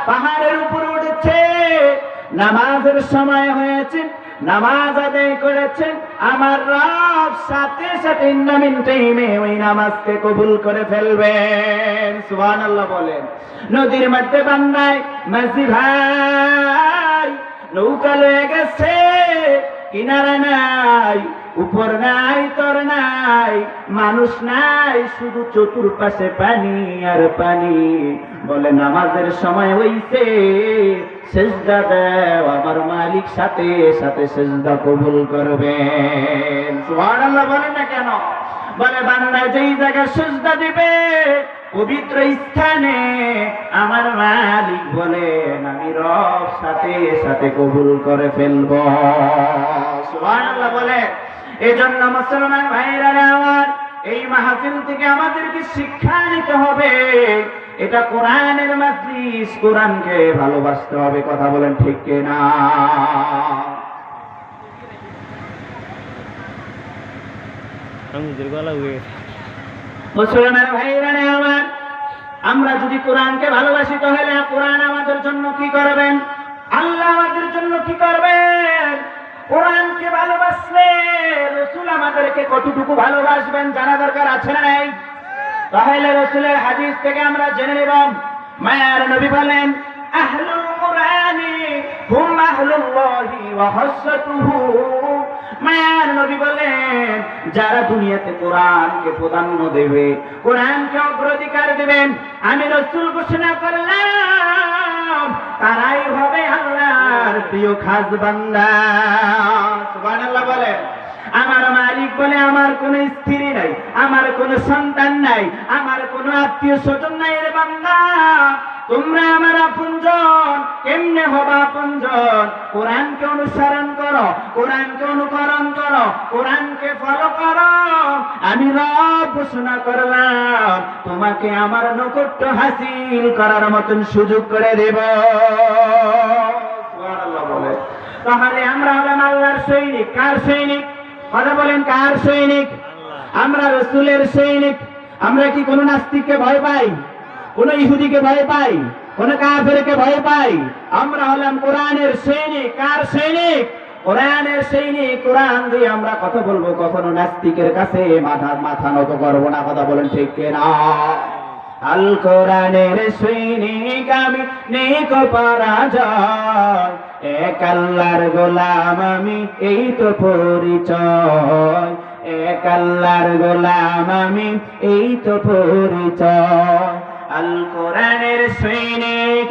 পাহাড়ের উপর উঠেছে, নামাজের সময় হয়েছে, নামাজ আদায় করেছেন, আমার রব সাথে সাথে ইন্নামিন টাইমে ওই নামাজকে কবুল করে ফেলবেন। সুবহানাল্লাহ বলেন। নদীর মধ্যে বান্দায় মাঝি ভাই নৌকা লয়ে গেছে, কিনারা নাই, উপর নাই, তর নাই, মানুষ নাই, শুধু চতুর্পাশে পানি আর পানি। বলে নামাজের সময় হইছে, সিজদা দাও, আমার মালিক সাথে সাথে সিজদা কবুল করবেন। সুবহানাল্লাহ বলেন না কেন? বলে বান্দা যেই জায়গায় সিজদা দিবে পবিত্র স্থানে আমার মালিক বলেন আমি রব সাথে সাথে কবুল করে ফেলব। সুবহানাল্লাহ বলে। এজন্য মুসলমান ভাইরা আমার, এই মাহফিল থেকে আমাদেরকে শিক্ষা নিতে হবে, এটা কোরআনের মাজলিস, কোরআনকে ভালোবাসতে হবে। কথা বলেন ঠিক কিনা? মুসলমান ভাইরা আমার, আমরা যদি কোরআনকে ভালোবাসি তাহলে কোরআন আমাদের জন্য কি করবেন? আল্লাহ আমাদের জন্য কি করবেন? কোরআনকে ভালোবাসলে রাসূল আমাদেরকে কতটুকু ভালোবাসবেন জানা দরকার আছে না নাই? তাহলে রাসূলের হাদিস থেকে আমরা জেনে নেব। মায়ার নবী বলেন, আহলুল কুরআনি হুম আহলুল্লাহি ওয়া খাসসাতুহু। মায়ার নবী বলেন, যারা দুনিয়াতে কোরআনকে প্রাধান্য দেবে, কোরআনকে অগ্রাধিকার দেবেন, আমি রাসূল ঘোষণা করলাম তারাই হবে আল্লাহর প্রিয় খাস বান্দা। সুবহানাল্লাহ বলেন। আমার মালিক বলে, আমার কোনো স্ত্রী নাই, আমার কোনো সন্তান নাই, আমার কোনো আত্মীয় স্বজন নাই রে বান্দা, তোমরা আমার আপনজন। কেমনে হবা আপনজন? কোরআনকে অনুসরণ করো, কোরআনকে অনুকরণ করো, কোরআনকে ফলো করো। আমি রব ঘোষণা করলাম তোমাকে আমার নৈকট্য হাসিল করার মতন সুযোগ করে দেব। সুবহানাল্লাহ বলে। তাহলে আমরা হলাম আল্লাহর সৈনিক। কার সৈনিক? কথা বলেন, কার সৈনিক? আমরা রাসূলের সৈনিক। আমরা কি কোনো নাস্তিককে ভয় পাই? কোন ইহুদিকে ভয় পাই? কোন কাফেরকে ভয় পাই? আমরা হলাম কোরআনের সৈনিক। কার সৈনিক? কোরআনের সৈনিক। কোরআন দিয়ে আমরা কথা বলবো, কখনো নাস্তিকের কাছে মাথা নত করবো না। কথা বলেন ঠিক কিনা? আল কোরআনের সৈনিক আমি, নেক পরাজয়, এক আল্লাহর গোলাম আমি, এই তো পরিচয়। এক আল্লাহর গোলাম আমি, এই তো পরিচয়। আল কোরআনের সৈনিক।